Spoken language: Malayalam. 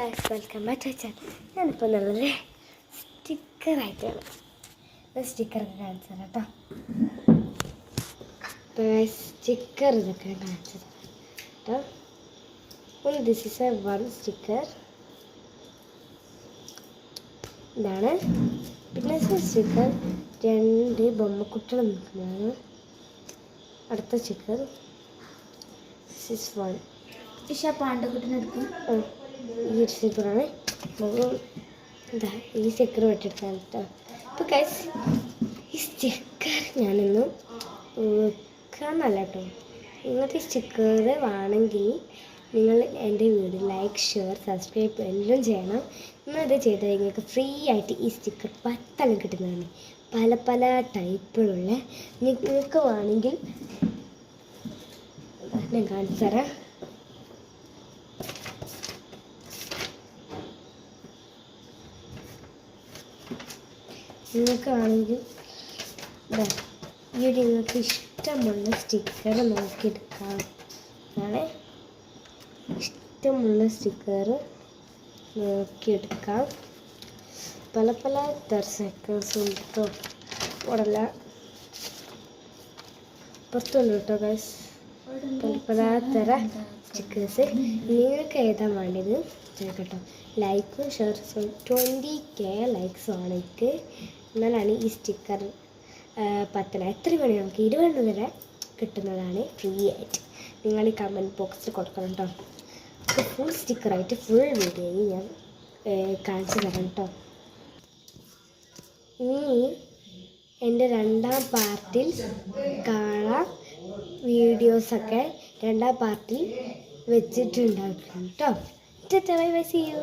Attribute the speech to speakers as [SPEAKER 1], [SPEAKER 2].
[SPEAKER 1] Guys, welcome back to channel. ഞാനിപ്പോൾ നല്ലൊരു സ്റ്റിക്കറായിട്ടാണ് സ്റ്റിക്കറൊക്കെ കാണിച്ചു തരാം കേട്ടോ. സ്റ്റിക്കർ ഇതൊക്കെ കാണിച്ചു തരാം കേട്ടോ. This is A one sticker, ഇതാണ്. പിന്നെ സ്റ്റിക്കർ രണ്ട് ബൊമ്മക്കുട്ടികൾ നിൽക്കുന്നതാണ്. അടുത്ത സ്റ്റിക്കർ വൺ
[SPEAKER 2] പാണ്ടക്കുട്ടിനെടുക്കും.
[SPEAKER 1] ഈ ഒരു സ്റ്റിക്കറാണ്. എന്താ ഈ സ്റ്റിക്കർ വെട്ടിയെടുക്കാൻ കേട്ടോ. അപ്പോൾ ഗൈസ്, ഈ സ്റ്റിക്കർ ഞാനൊന്നും വെക്കാന്നല്ല കേട്ടോ. ഇങ്ങനത്തെ സ്റ്റിക്കർ വേണമെങ്കിൽ നിങ്ങൾ എൻ്റെ വീഡിയോ ലൈക്ക്, ഷെയർ, സബ്സ്ക്രൈബ് എല്ലാം ചെയ്യണം. ഇത് ചെയ്താൽ നിങ്ങൾക്ക് ഫ്രീ ആയിട്ട് ഈ സ്റ്റിക്കർ 10 കിട്ടുന്നതാണ്. പല പല ടൈപ്പിലുള്ള. നിങ്ങൾക്ക് വേണമെങ്കിൽ ഞാൻ കാണിച്ചു തരാം. നിങ്ങൾക്ക് ആണെങ്കിൽ ഈ ഒരു നിങ്ങൾക്ക് ഇഷ്ടമുള്ള സ്റ്റിക്കർ നോക്കിയെടുക്കാം. അതാണ് ഇഷ്ടമുള്ള സ്റ്റിക്കർ നോക്കിയെടുക്കാം. പല പല സ്റ്റിക്കേഴ്സും കേട്ടോ. ഉടല പുറത്തുണ്ട് കേട്ടോ ഗൈസ്. പല പല തരം സ്റ്റിക്കേഴ്സ്. നിങ്ങൾക്ക് ഏതാ വേണ്ടത് കേട്ടോ. ലൈക്കും ഷെയർ 20K ലൈക്സ് ആണ് എനിക്ക്. എന്നാലാണ് ഈ സ്റ്റിക്കർ 10 എത്ര വേണേൽ നമുക്ക് 20 വരെ കിട്ടുന്നതാണ് ഫ്രീ ആയിട്ട്. നിങ്ങൾ ഈ കമൻറ്റ് ബോക്സിൽ കൊടുക്കണം കേട്ടോ. ഫുൾ സ്റ്റിക്കറായിട്ട് ഫുൾ വീഡിയോയിൽ ഞാൻ കാണിച്ചു തരാം കേട്ടോ. ഇനി എൻ്റെ രണ്ടാം പാർട്ടിൽ കാണാം. വീഡിയോസൊക്കെ രണ്ടാം പാർട്ടിൽ വെച്ചിട്ടുണ്ടാക്കണം കേട്ടോ. Bye bye, see U.